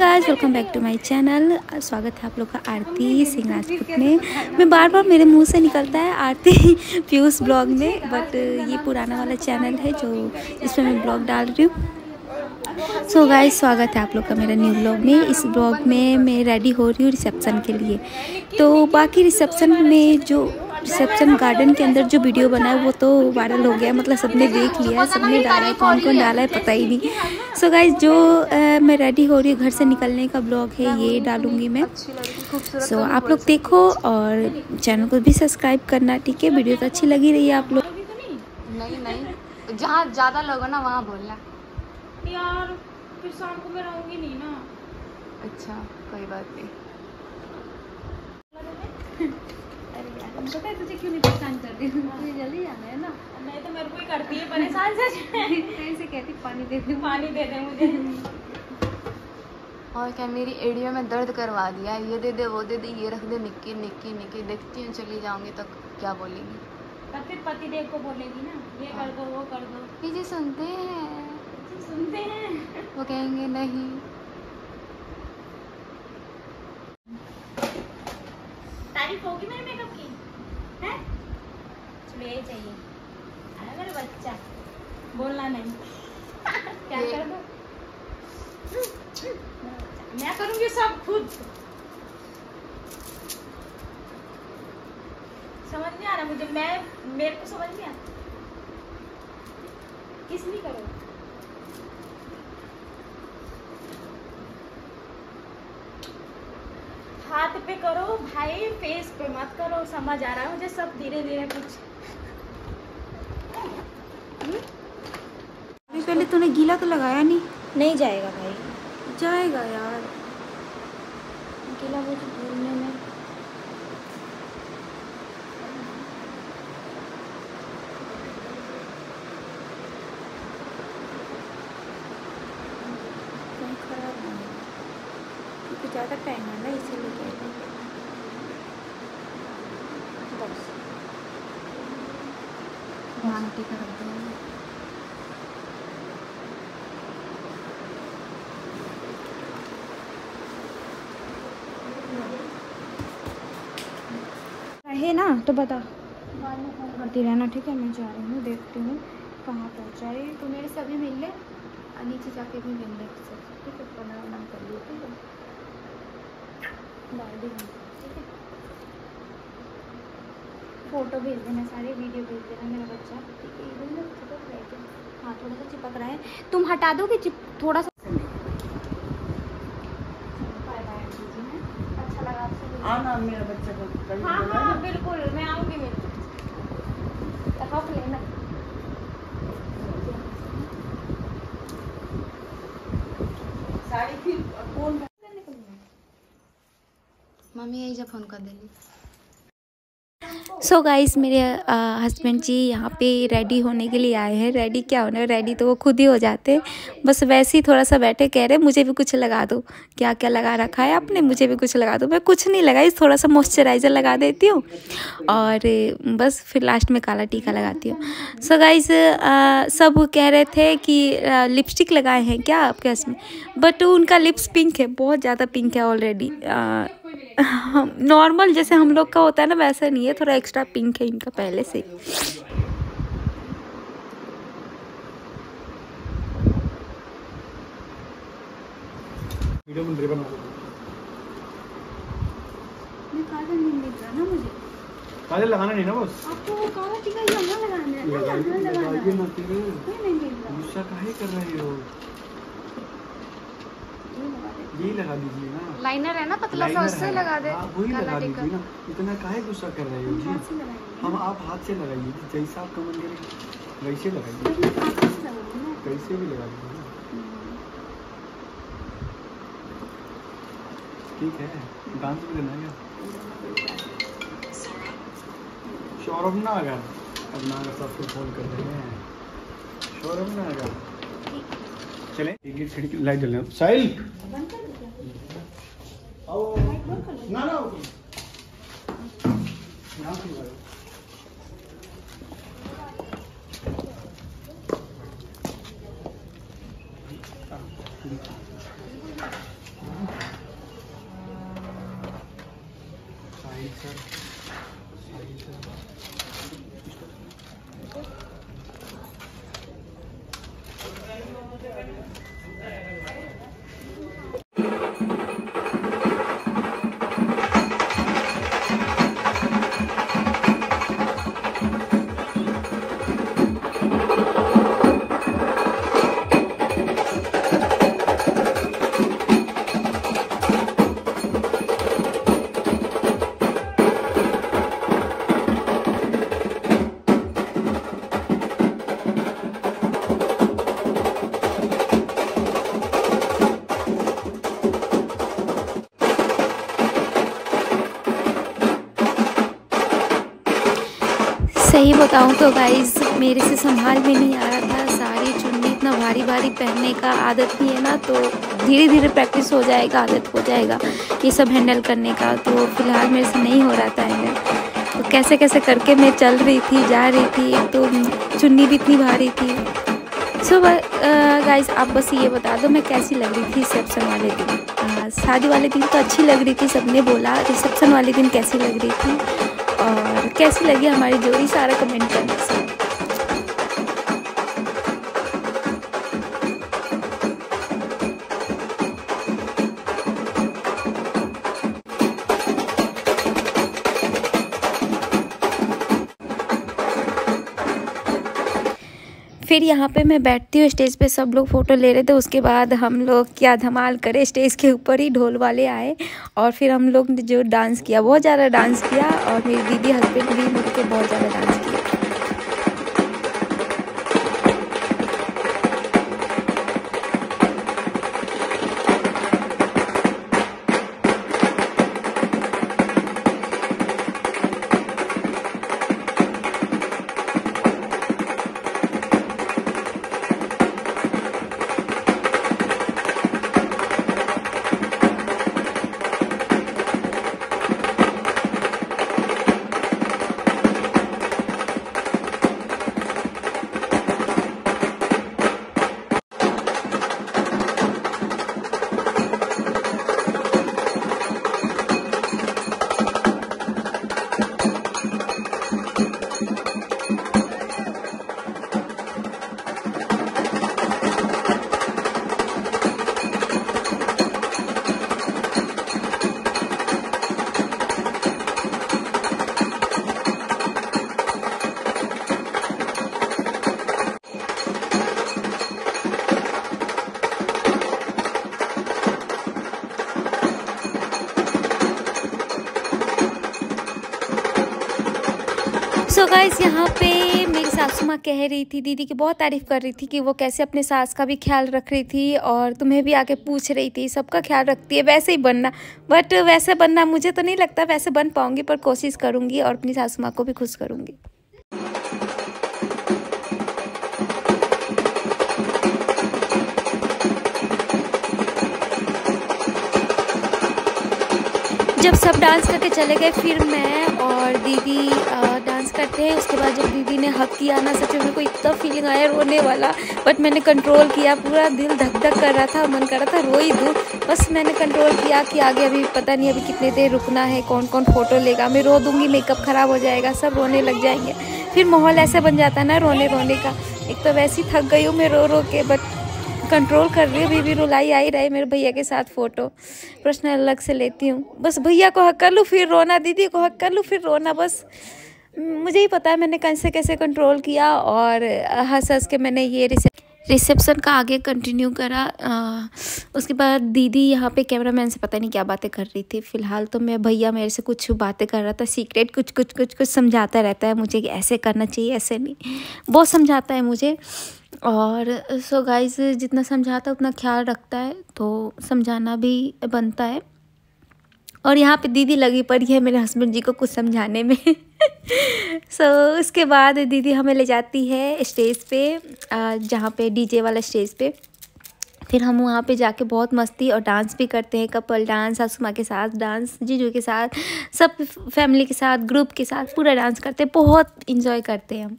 Guys, welcome back to my channel. स्वागत है आप लोग का आरती सिंह राजपूत में। मैं बार बार मेरे मुंह से निकलता है आरती पीयूष ब्लॉग में, बट ये पुराना वाला चैनल है जो इसमें मैं ब्लॉग डाल रही हूँ। सो गाइस, स्वागत है आप लोग का मेरा न्यू ब्लॉग में। इस ब्लॉग में मैं रेडी हो रही हूँ रिसेप्शन के लिए। तो बाकी रिसेप्शन में जो रिसेप्शन गार्डन के अंदर जो वीडियो बना है वो तो वायरल हो गया, मतलब सबने देख लिया है, सबने डाला है, कौन कौन डाला है पता ही नहीं। सो गाइस, जो मैं रेडी हो रही हूँ घर से निकलने का ब्लॉग है ये डालूंगी मैं। सो आप लोग देखो और चैनल को भी सब्सक्राइब करना, ठीक है। वीडियो तो अच्छी लगी रही है आप लोग। नहीं, जहाँ ज्यादा लोग ना वहाँ बोलना यार, फिर शाम को मैं रहूंगी नहीं ना। अच्छा, कोई बात नहीं। पता है तुझे क्यों नहीं परेशान कर रही हूँ? तुझे जल्दी जाना है ना। नहीं तो मेरे को ही करती है परेशान से। ऐसे कहती पानी दे दे, पानी दे दे मुझे। और क्या, मेरी एड़ियों में दर्द करवा दिया। ये दे दे, वो दे दे, ये रख दे, निक्की निक्की निक्की। देखती हूँ चली जाऊंगी तो क्या बोलेंगी। तब फिर पति देव को बोलेगी ना, ये कर दो वो कर दो। पीछे सुनते हैं, सुनते हैं। वो कहेंगे नहीं। तारीफ होगी मेरे मेकअप की है? चलो यही चाहिए। अरे मेरा बच्चा, बोलना नहीं। क्या कर दो, मैं करूंगी सब खुद। समझ नहीं आ रहा मुझे, मेरे को समझ नहीं आता। किस लिए करो? हाथ पे करो भाई, फेस पे मत करो। समझ आ रहा है मुझे सब, धीरे धीरे कुछ। पहले तूने गीला तो लगाया नहीं। नहीं जाएगा भाई, जाएगा यार, गीला वो जो धुलने में। खराब ना हो, क्योंकि ज़्यादा टाइम है ना, इसीलिए कह रही हूँ। बस आंटी कर दो। है ना तो बता, करती रहना, ठीक है। मैं जा रही हूँ, देखती हूँ कहाँ पहुँचा रही। तो मेरे सभी मिल ले, नीचे जाके भी मिल ले सब, ठीक है। प्रणाम कर लियो, ठीक है। डाल दी, ठीक है। फोटो भेज देना, सारे वीडियो भेज देना मेरा बच्चा, ठीक है। इधर में चिपक रहे थे, हाँ थोड़ा सा चिपक रहा है, तुम हटा दोगे थोड़ा सा। अच्छा लगा आपसे। आना मेरा बच्चा को कल हाँ बोला हाँ ना। बिल्कुल, मैं आऊँगी। मेरे हक लेना। साड़ी फिर कौन मम्मी यही जब फोन कर देली। सो गाइस, मेरे हस्बैंड जी यहाँ पे रेडी होने के लिए आए हैं। रेडी क्या होना है, रेडी तो वो खुद ही हो जाते हैं। बस वैसे ही थोड़ा सा बैठे, कह रहे मुझे भी कुछ लगा दो। क्या क्या लगा रखा है आपने, मुझे भी कुछ लगा दो। मैं कुछ नहीं लगाई, थोड़ा सा मॉइस्चराइज़र लगा देती हूँ और बस फिर लास्ट में काला टीका लगाती हूँ। सो गाइस, सब कह रहे थे कि लिपस्टिक लगाए हैं क्या आपके हस्बैंड, बट उनका लिप्स पिंक है, बहुत ज़्यादा पिंक है ऑलरेडी। नॉर्मल जैसे हम लोग का होता है ना, वैसा नहीं है, थोड़ा एक्स्ट्रा पिंक है इनका पहले से। वीडियो में रिबन मैं काजल नहीं मिल रहा ना मुझे। काजल लगाना नहीं ना बस। आपको वो काला टीका यहाँ लगाना है ना, यहाँ लगाना लगाइए है। ना तेरे। नहीं मिल रहा। गुस्सा काहे कर रहे हो? यही लगा दीजिए ना। लाइनर है ना पतला सा, लाइनर उससे है। लगा दे। हाँ, वही काला लगा टीका। दीजिए ना। इतना काहे गुस्सा कर रहे हो जी? हाथ से लगाएंगे। हम आप हाथ से लगाइए, जैसा आपका मन करे वैसे लगाइए। लेकिन हाथ से लगाऊंगी ना। कैसे भी लगा दीजिए ना, ठीक है। डांस भी करना है क्या? सौरभ ना अगर अब ना अगर सबको फोन कर रहे हैं, सौरभ ना अगर चले एक खिड़की लाइट जल रहा है। साहिल बंद कर दो क्या? आओ ना ना यहाँ से लगाओ। सही बताऊं तो गाइस मेरे से संभाल में नहीं आ रहा था। साड़ी चुन्नी इतना भारी भारी पहनने का आदत नहीं है ना, तो धीरे धीरे प्रैक्टिस हो जाएगा, आदत हो जाएगा ये सब हैंडल करने का। तो फिलहाल मेरे से नहीं हो रहा था हैंडल, तो कैसे कैसे करके मैं चल रही थी, जा रही थी। एक तो चुन्नी भी इतनी भारी थी। सो गाइस आप बस ये बता दो मैं कैसी लग रही थी रिसेप्शन वाले दिन। शादी वाले दिन तो अच्छी लग रही थी, सबने बोला। रिसेप्शन वाले दिन कैसी लग रही थी और कैसी लगी हमारी जोड़ी, सारा कमेंट करना सब। फिर यहाँ पे मैं बैठती हूँ स्टेज पे, सब लोग फ़ोटो ले रहे थे। उसके बाद हम लोग क्या धमाल करे, स्टेज के ऊपर ही ढोल वाले आए और फिर हम लोग ने जो डांस किया, बहुत ज़्यादा डांस किया। और मेरी दीदी हस्बैंड भी मिलकर बहुत ज़्यादा डांस किया। सो गाइस यहाँ पे मेरी सासू माँ कह रही थी, दीदी की बहुत तारीफ़ कर रही थी कि वो कैसे अपने सास का भी ख्याल रख रही थी और तुम्हें भी आके पूछ रही थी, सबका ख्याल रखती है वैसे ही बनना। बट वैसे बनना मुझे तो नहीं लगता वैसे बन पाऊँगी, पर कोशिश करूँगी और अपनी सासू माँ को भी खुश करूँगी। जब सब डांस करके चले गए, फिर मैं और दीदी डांस करते हैं। उसके बाद जब दीदी ने हक किया ना, सच में मेरे को इतना फीलिंग आया रोने वाला, बट मैंने कंट्रोल किया। पूरा दिल धक धक कर रहा था, मन कर रहा था रो ही दूँ, बस मैंने कंट्रोल किया कि आगे अभी पता नहीं अभी कितने देर रुकना है, कौन कौन फ़ोटो लेगा। मैं रो दूँगी, मेकअप ख़राब हो जाएगा, सब रोने लग जाएंगे। फिर माहौल ऐसे बन जाता है ना रोने रोने का। एक तो वैसे ही थक गई हूँ मैं रो रो के, बट कंट्रोल कर रही हूँ। भी रुलाई आ ही रही। मेरे भैया के साथ फ़ोटो पर्सनल अलग से लेती हूँ, बस भैया को हक कर लूँ फिर रोना, दीदी को हक कर लूँ फिर रोना। बस मुझे ही पता है मैंने कैसे कैसे कंट्रोल किया और हंस हंस के मैंने ये रिसेप्शन का आगे कंटिन्यू करा। उसके बाद दीदी यहाँ पे कैमरामैन से पता नहीं क्या बातें कर रही थी। फ़िलहाल तो मैं भैया मेरे से कुछ बातें कर रहा था, सीक्रेट कुछ समझाता रहता है मुझे कि ऐसे करना चाहिए, ऐसे नहीं, बहुत समझाता है मुझे। और सो गाइस जितना समझाता है उतना ख्याल रखता है, तो समझाना भी बनता है। और यहाँ पे दीदी लगी पड़ी है मेरे हस्बैंड जी को कुछ समझाने में। सो उसके बाद दीदी हमें ले जाती है स्टेज पे, जहाँ पे डीजे वाला स्टेज पे। फिर हम वहाँ पे जाके बहुत मस्ती और डांस भी करते हैं, कपल डांस, सासू माँ के साथ डांस, जीजू के साथ, सब फैमिली के साथ, ग्रुप के साथ पूरा डांस करते हैं, बहुत इंजॉय करते हैं हम।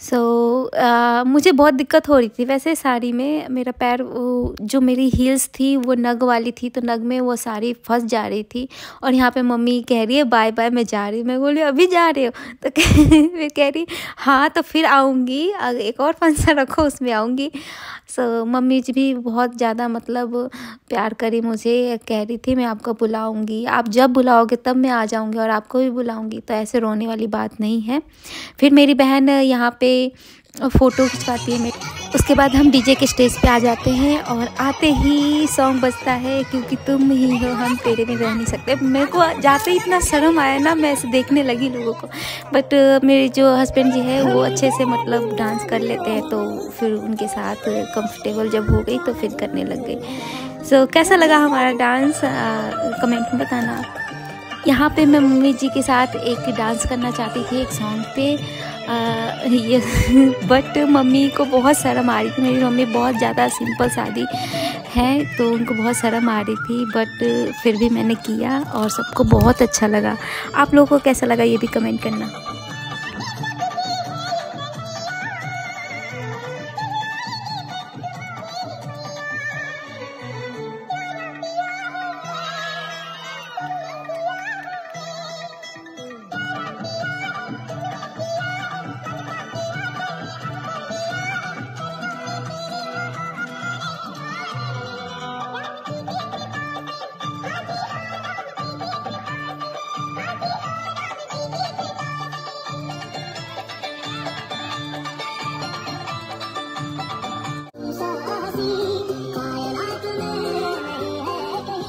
मुझे बहुत दिक्कत हो रही थी वैसे साड़ी में। मेरा पैर जो मेरी हील्स थी वो नग वाली थी, तो नग में वो साड़ी फंस जा रही थी। और यहाँ पे मम्मी कह रही है बाय बाय मैं जा रही हूँ। मैं बोली अभी जा रही हो? तो फिर कह रही हाँ तो फिर आऊँगी, एक और फंक्शन रखो उसमें आऊँगी। मम्मी जी भी बहुत ज़्यादा मतलब प्यार करी मुझे, कह रही थी मैं आपको बुलाऊंगी, आप जब बुलाओगे तब मैं आ जाऊंगी और आपको भी बुलाऊंगी, तो ऐसे रोने वाली बात नहीं है। फिर मेरी बहन यहाँ पे फ़ोटो खिंचवाती है मेरी। उसके बाद हम डीजे के स्टेज पे आ जाते हैं और आते ही सॉन्ग बजता है क्योंकि तुम ही हो हम तेरे में रह नहीं सकते। मेरे को जाते ही इतना शर्म आया ना, मैं ऐसे देखने लगी लोगों को। बट मेरे जो हस्बैंड जी है वो अच्छे से मतलब डांस कर लेते हैं, तो फिर उनके साथ कंफर्टेबल जब हो गई तो फिर करने लग गई। कैसा लगा हमारा डांस कमेंट में बताना। यहाँ पे मैं मम्मी जी के साथ एक डांस करना चाहती थी एक सॉन्ग पे बट मम्मी को बहुत शर्म आ रही थी। मेरी मम्मी बहुत ज़्यादा सिंपल शादी है तो उनको बहुत शर्म आ रही थी, बट फिर भी मैंने किया और सबको बहुत अच्छा लगा। आप लोगों को कैसा लगा ये भी कमेंट करना।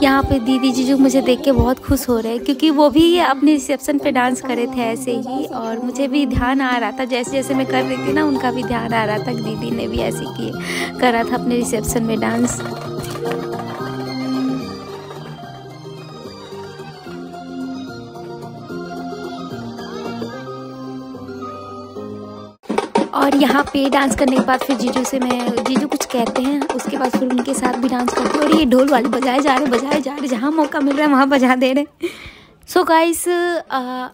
यहाँ पे दीदी जी जो मुझे देख के बहुत खुश हो रहे हैं क्योंकि वो भी अपने रिसेप्शन पे डांस करे थे ऐसे ही, और मुझे भी ध्यान आ रहा था जैसे जैसे मैं कर रही थी ना, उनका भी ध्यान आ रहा था कि दीदी ने भी ऐसे किए करा था अपने रिसेप्शन में डांस। और यहाँ पे डांस करने के बाद फिर जीजू कुछ कहते हैं, उसके बाद फिर उनके साथ भी डांस करती हूँ। और ये ढोल वाले बजाए जा रहे, जहाँ मौका मिल रहा है वहाँ बजा दे रहे। सो गाइस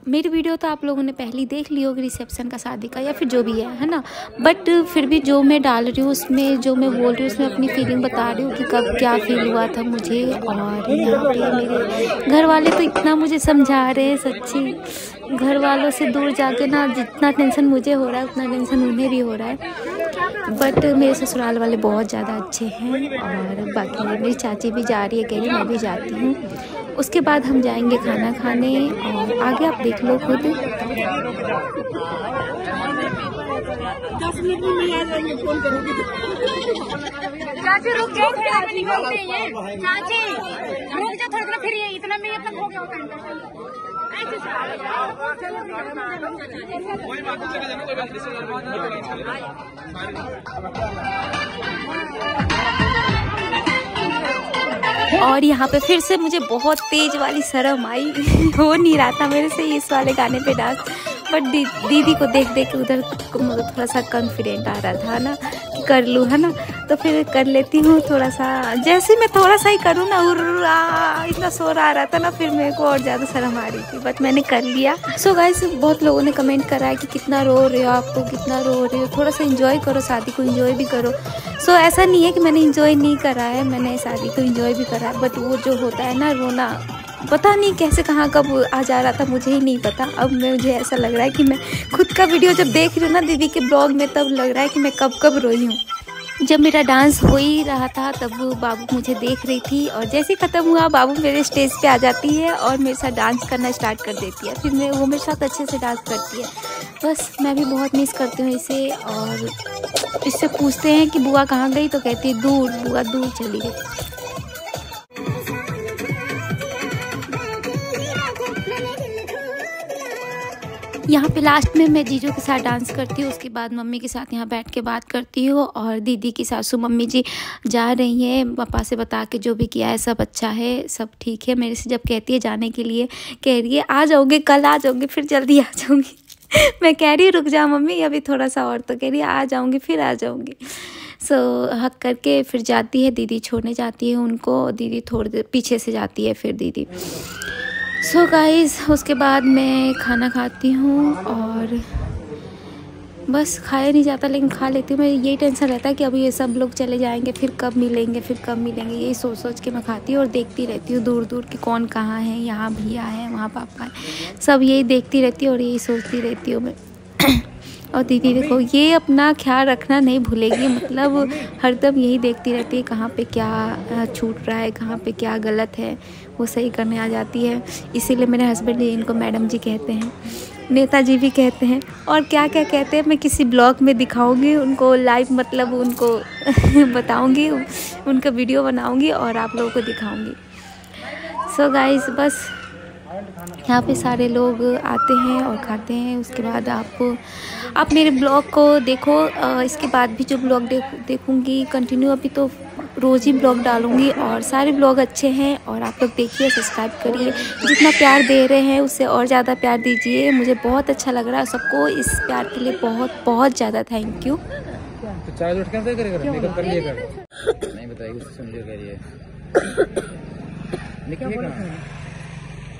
मेरी वीडियो तो आप लोगों ने पहले देख ली होगी रिसेप्शन का, शादी का या फिर जो भी है ना, बट फिर भी जो मैं डाल रही हूँ उसमें जो मैं बोल रही हूँ उसमें अपनी फीलिंग बता रही हूँ कि कब क्या फील हुआ था मुझे। और यहाँ पे मेरे घर वाले तो इतना मुझे समझा रहे हैं, सच्ची घर वालों से दूर जाके ना जितना टेंशन मुझे हो रहा है उतना टेंशन उन्हें भी हो रहा है। बट मेरे ससुराल वाले बहुत ज़्यादा अच्छे हैं। और बाकी मेरी चाची भी जा रही है, कह रही मैं भी जाती हूँ। उसके बाद हम जाएंगे खाना खाने और आगे आप देख लो खुद। चाची रुक जाओ, चाची रुक जाओ थोड़ा सा, फिर ये इतना में तक हो गया और यहाँ पे फिर से मुझे बहुत तेज वाली शर्म आई हो नहीं रहा था मेरे से इस वाले गाने पे डांस, बट दीदी को देख देख के उधर थोड़ा सा कॉन्फिडेंट आ रहा था ना कि कर लूँ, है ना, तो फिर कर लेती हूँ थोड़ा सा। जैसे मैं थोड़ा सा ही करूँ ना इतना शोर आ रहा था ना, फिर मेरे को और ज़्यादा शर्म आ रही थी, बट मैंने कर लिया। सो गाइस बहुत लोगों ने कमेंट करा है कि कितना रो रहे हो आप, तो कितना रो रहे हो, थोड़ा सा इंजॉय करो, शादी को इंजॉय भी करो। सो ऐसा नहीं है कि मैंने इंजॉय नहीं करा है, मैंने शादी को इंजॉय भी करा है, बट वो जो होता है ना रोना, पता नहीं कैसे कहाँ कब आ जा रहा था, मुझे ही नहीं पता। अब मुझे ऐसा लग रहा है कि मैं खुद का वीडियो जब देख रही हूँ ना दीदी के ब्लॉग में, तब लग रहा है कि मैं कब रोई हूँ। जब मेरा डांस हो ही रहा था तब बाबू मुझे देख रही थी, और जैसे ही ख़त्म हुआ बाबू मेरे स्टेज पे आ जाती है और मेरे साथ डांस करना स्टार्ट कर देती है। फिर वो मेरे साथ अच्छे से डांस करती है। बस मैं भी बहुत मिस करती हूँ इसे। और इससे पूछते हैं कि बुआ कहाँ गई, तो कहती है दूर, बुआ दूर चली गई। यहाँ पे लास्ट में मैं जीजू के साथ डांस करती हूँ, उसके बाद मम्मी के साथ यहाँ बैठ के बात करती हूँ। और दीदी की सासू मम्मी जी जा रही हैं, पापा से बता के जो भी किया है सब अच्छा है, सब ठीक है। मेरे से जब कहती है जाने के लिए, कह रही है आ जाओगे, कल आ जाओगे, फिर जल्दी आ जाऊँगी। मैं कह रही हूँ रुक जा मम्मी अभी थोड़ा सा और, तो कह रही है आ जाऊँगी, फिर आ जाऊँगी। हक करके फिर जाती है, दीदी छोड़ने जाती है उनको, दीदी थोड़ी देर पीछे से जाती है फिर दीदी। गाइस उसके बाद मैं खाना खाती हूँ और बस खाया नहीं जाता, लेकिन खा लेती हूँ मैं। यही टेंशन रहता है कि अभी ये सब लोग चले जाएंगे, फिर कब मिलेंगे, फिर कब मिलेंगे, यही सोच सोच के मैं खाती हूँ। और देखती रहती हूँ दूर दूर कि कौन कहाँ है, यहाँ भैया है, वहाँ पापा है, सब यही देखती रहती हूँ और यही सोचती रहती हूँ मैं। और दीदी देखो, ये अपना ख्याल रखना नहीं भूलेगी, मतलब हरदम यही देखती रहती है कहाँ पे क्या छूट रहा है, कहाँ पे क्या गलत है, वो सही करने आ जाती है। इसीलिए मेरे हस्बैंड जी इनको मैडम जी कहते हैं, नेताजी भी कहते हैं, और क्या क्या कहते हैं मैं किसी ब्लॉग में दिखाऊंगी उनको लाइव, मतलब उनको बताऊंगी, उनका वीडियो बनाऊंगी और आप लोगों को दिखाऊंगी। सो गाइस, बस यहाँ पे सारे लोग आते हैं और खाते हैं। उसके बाद आप मेरे ब्लॉग को देखो, इसके बाद भी जो ब्लॉग देखूंगी कंटिन्यू, अभी तो रोज़ ही ब्लॉग डालूंगी और सारे ब्लॉग अच्छे हैं। और आप लोग देखिए, सब्सक्राइब करिए, जितना प्यार दे रहे हैं उससे और ज़्यादा प्यार दीजिए, मुझे बहुत अच्छा लग रहा है। सबको इस प्यार के लिए बहुत बहुत ज़्यादा थैंक यू। तो चार्ज उठ कैसे करेगा, मेकअप कर लिएगा, नहीं बताइए, उससे समझ करिए।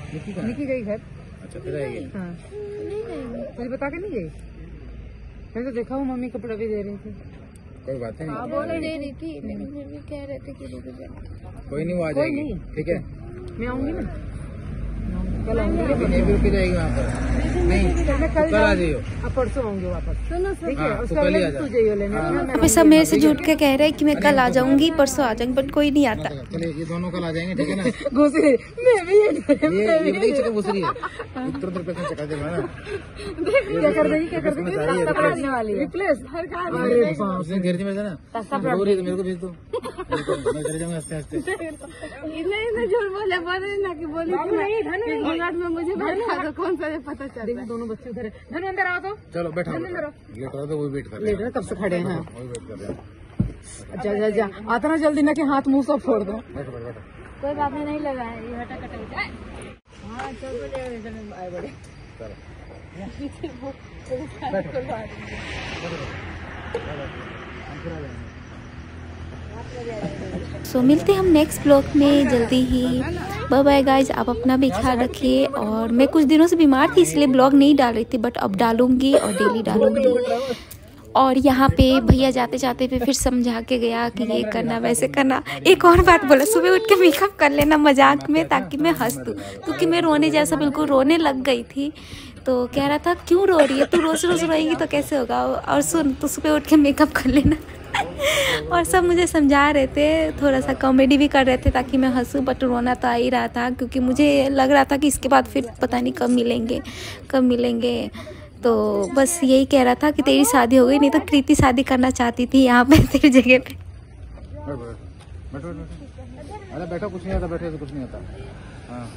निकी गई घर। अच्छा, फिर आएगी। हाँ, मुझे बता के नहीं गई। मैंने तो देखा हूँ, मम्मी कपड़ा भी दे रही थी। कोई बात नहीं, बोल दे रही थी, लेकिन फिर भी कह रहे थे कि रुक जाए। कोई नहीं, वो आ जाएगी, ठीक है। मैं आऊंगी ना, कल आऊंगी। नहीं भी रुक जाएगी वहाँ पर, नहीं कल आ जाइयो। अब परसों आऊंगी वापस, ठीक है। हाँ, उसका तो कल ही आ तू जा। जाइयो लेने। अभी सब मेरे से झूठ के कह रहे हैं कि मैं कल आ जाऊंगी, परसों आ जाऊंगी, बट कोई नहीं आता। चलिए, ये दोनों कल आ जाएंगे, ठीक है ना। घुसरी मैं भी ये बताइए, चक्कर घुसरी है, इतर पैसे चका देगा ना। क्या कर देगी, क्या कर देगी, रास्ता पलटने वाली है। रिप्लेस हर काम। अरे बाप, उसने घर में ना मेरे को भेज दो, मैं चले जाऊंगा हंसते हंसते। नहीं झूठ बोले, बोले ना कि बोली में मुझे बैठा दो, कौन सा पता चल रहा है। दोनों बच्चे उधर है। धनु अंदर आओ तो। चलो बैठो, लेट रहा तो वही वेट कर रहे लेट रहे, कब से खड़े हैं। वही वेट कर रहे हैं। जा जा जा, आता ना जल्दी ना कि हाथ मुंह सब फोड़ दो। बैठो बैठो बैठो। कोई बात नहीं लगाया, ये हटा कटा जाए। हाँ चलो, आए बड़े सो मिलते हैं हम नेक्स्ट ब्लॉग में जल्दी ही। बाय बाय गाइज, आप अपना भी ख्याल रखिए। और मैं कुछ दिनों से बीमार थी, इसलिए ब्लॉग नहीं डाल रही थी, बट अब डालूंगी और डेली डालूंगी। और यहाँ पे भैया जाते जाते पे फिर समझा के गया कि ये करना वैसे करना। एक और बात बोला, सुबह उठ के मेकअप कर लेना मजाक में, ताकि मैं हंस दूँ, क्योंकि मैं रोने जैसा बिल्कुल रोने लग गई थी। तो कह रहा था क्यों रो रही है तू, रोज रोज रोएगी तो कैसे होगा, और सुन तो सुबह उठ के मेकअप कर लेना। और सब मुझे समझा रहे थे, थोड़ा सा कॉमेडी भी कर रहे थे ताकि मैं हंसूं, बट रोना तो आ ही रहा था, क्योंकि मुझे लग रहा था कि इसके बाद फिर पता नहीं कब मिलेंगे। तो बस यही कह रहा था कि तेरी शादी हो गई, नहीं तो कृति शादी करना चाहती थी यहाँ पे तेरी जगह पे। बैठो, अरे बैठो, कुछ नहीं आता, बैठे तो कुछ नहीं आता। हाँ।